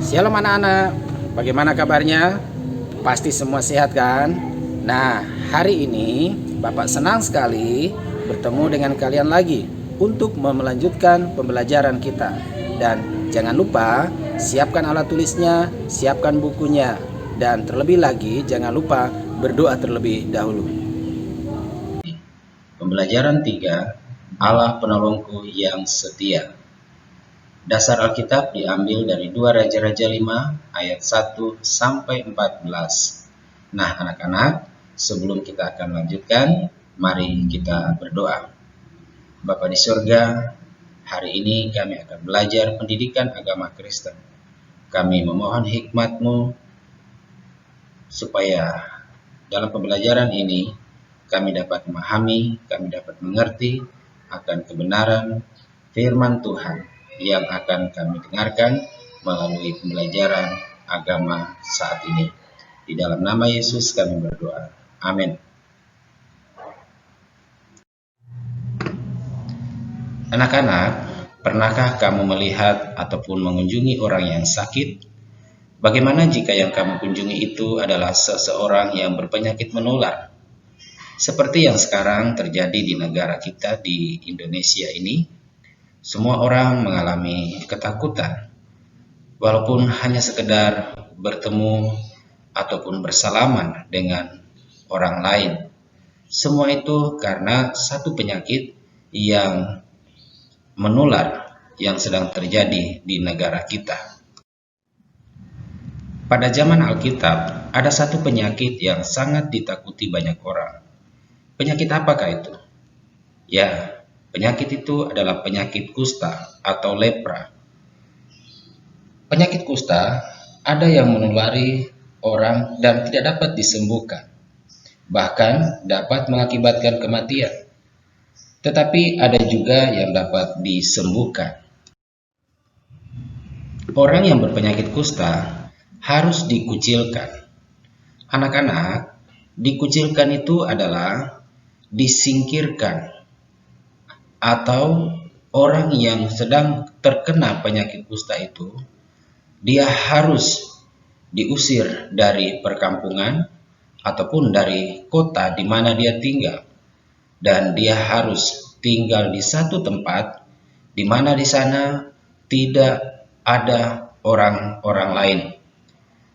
Shalom anak-anak, bagaimana kabarnya? Pasti semua sehat kan? Nah, hari ini Bapak senang sekali bertemu dengan kalian lagi untuk melanjutkan pembelajaran kita. Dan jangan lupa siapkan alat tulisnya, siapkan bukunya, dan terlebih lagi jangan lupa berdoa terlebih dahulu. Pembelajaran 3, Allah penolongku yang setia. Dasar Alkitab diambil dari 2 Raja-Raja 5 ayat 1 sampai 14. Nah anak-anak, sebelum kita akan lanjutkan, mari kita berdoa. Bapa di surga, hari ini kami akan belajar pendidikan agama Kristen. Kami memohon hikmat-Mu supaya dalam pembelajaran ini kami dapat memahami, kami dapat mengerti akan kebenaran firman Tuhan yang akan kami dengarkan melalui pembelajaran agama saat ini. Di dalam nama Yesus kami berdoa. Amin. Anak-anak, pernahkah kamu melihat ataupun mengunjungi orang yang sakit? Bagaimana jika yang kamu kunjungi itu adalah seseorang yang berpenyakit menular? Seperti yang sekarang terjadi di negara kita di Indonesia ini, semua orang mengalami ketakutan, walaupun hanya sekedar bertemu ataupun bersalaman dengan orang lain. Semua itu karena satu penyakit yang menular yang sedang terjadi di negara kita. Pada zaman Alkitab, ada satu penyakit yang sangat ditakuti banyak orang. Penyakit apakah itu? Ya, penyakit itu adalah penyakit kusta atau lepra. Penyakit kusta ada yang menulari orang dan tidak dapat disembuhkan, bahkan dapat mengakibatkan kematian. Tetapi ada juga yang dapat disembuhkan. Orang yang berpenyakit kusta harus dikucilkan. Anak-anak, dikucilkan itu adalah disingkirkan, atau orang yang sedang terkena penyakit kusta itu, dia harus diusir dari perkampungan ataupun dari kota di mana dia tinggal. Dan dia harus tinggal di satu tempat di mana di sana tidak ada orang-orang lain.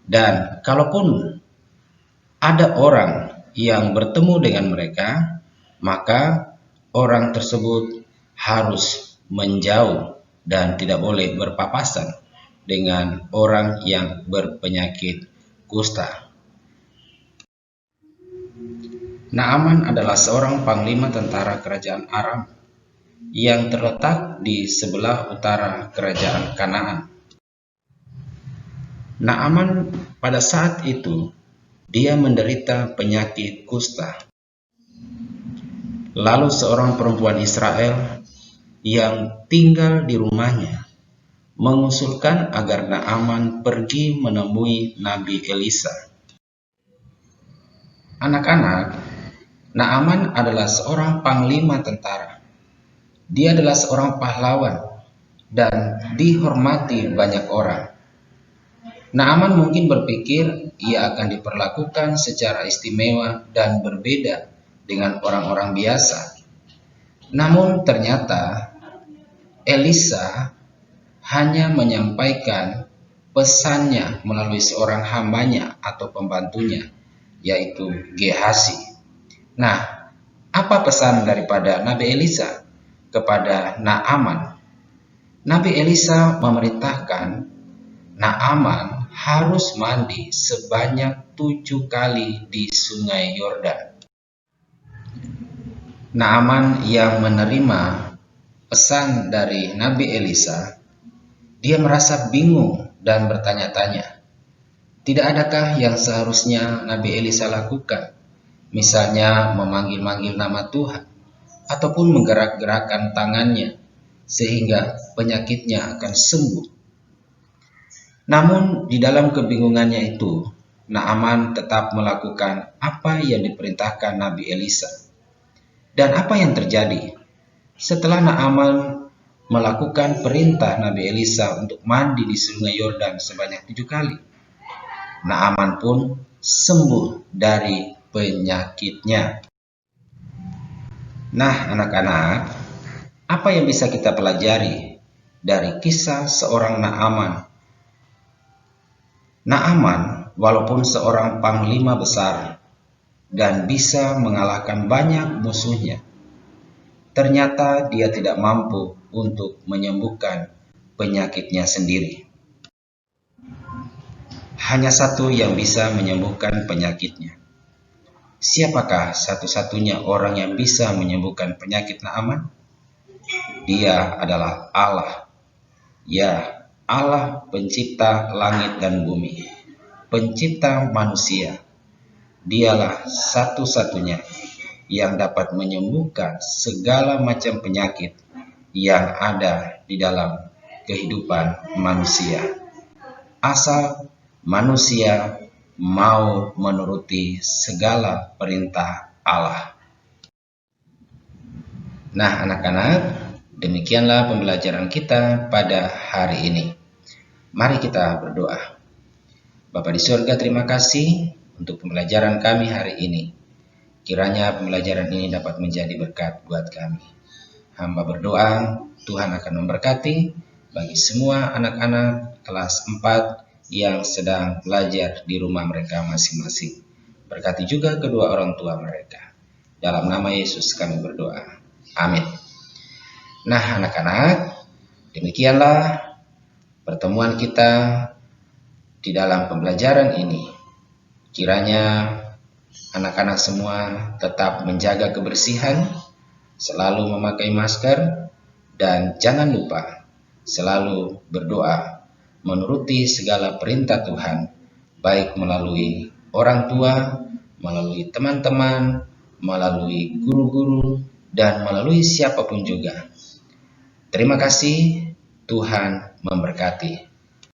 Dan kalaupun ada orang yang bertemu dengan mereka, maka orang tersebut harus menjauh dan tidak boleh berpapasan dengan orang yang berpenyakit kusta. Naaman adalah seorang panglima tentara kerajaan Aram yang terletak di sebelah utara kerajaan Kanaan. Naaman pada saat itu dia menderita penyakit kusta. Lalu seorang perempuan Israel yang tinggal di rumahnya mengusulkan agar Naaman pergi menemui Nabi Elisa. Anak-anak, Naaman adalah seorang panglima tentara. Dia adalah seorang pahlawan dan dihormati banyak orang. Naaman mungkin berpikir ia akan diperlakukan secara istimewa dan berbeda dengan orang-orang biasa. Namun ternyata Elisa hanya menyampaikan pesannya melalui seorang hambanya atau pembantunya, yaitu Gehazi. Nah, apa pesan daripada Nabi Elisa kepada Naaman? Nabi Elisa memerintahkan Naaman harus mandi sebanyak 7 kali di sungai Yordan. Naaman yang menerima pesan dari Nabi Elisa, dia merasa bingung dan bertanya-tanya, tidak adakah yang seharusnya Nabi Elisa lakukan? Misalnya memanggil-manggil nama Tuhan, ataupun menggerak-gerakkan tangannya, sehingga penyakitnya akan sembuh. Namun di dalam kebingungannya itu, Naaman tetap melakukan apa yang diperintahkan Nabi Elisa. Dan apa yang terjadi? Setelah Naaman melakukan perintah Nabi Elisa untuk mandi di sungai Yordan sebanyak 7 kali. Naaman pun sembuh dari penyakitnya. Nah, anak-anak, apa yang bisa kita pelajari dari kisah seorang Naaman? Naaman, walaupun seorang panglima besar dan bisa mengalahkan banyak musuhnya, ternyata dia tidak mampu untuk menyembuhkan penyakitnya sendiri. Hanya satu yang bisa menyembuhkan penyakitnya. Siapakah satu-satunya orang yang bisa menyembuhkan penyakit Naaman? Dia adalah Allah. Ya, Allah pencipta langit dan bumi, pencipta manusia. Dialah satu-satunya yang dapat menyembuhkan segala macam penyakit yang ada di dalam kehidupan manusia. Asal manusia mau menuruti segala perintah Allah. Nah, anak-anak, demikianlah pembelajaran kita pada hari ini. Mari kita berdoa. Bapa di surga, terima kasih untuk pembelajaran kami hari ini. Kiranya pembelajaran ini dapat menjadi berkat buat kami. Hamba berdoa, Tuhan akan memberkati bagi semua anak-anak kelas 4 yang sedang belajar di rumah mereka masing-masing. Berkati juga kedua orang tua mereka. Dalam nama Yesus kami berdoa. Amin. Nah, anak-anak, demikianlah pertemuan kita di dalam pembelajaran ini. Kiranya anak-anak semua tetap menjaga kebersihan, selalu memakai masker, dan jangan lupa selalu berdoa menuruti segala perintah Tuhan, baik melalui orang tua, melalui teman-teman, melalui guru-guru, dan melalui siapapun juga. Terima kasih, Tuhan memberkati.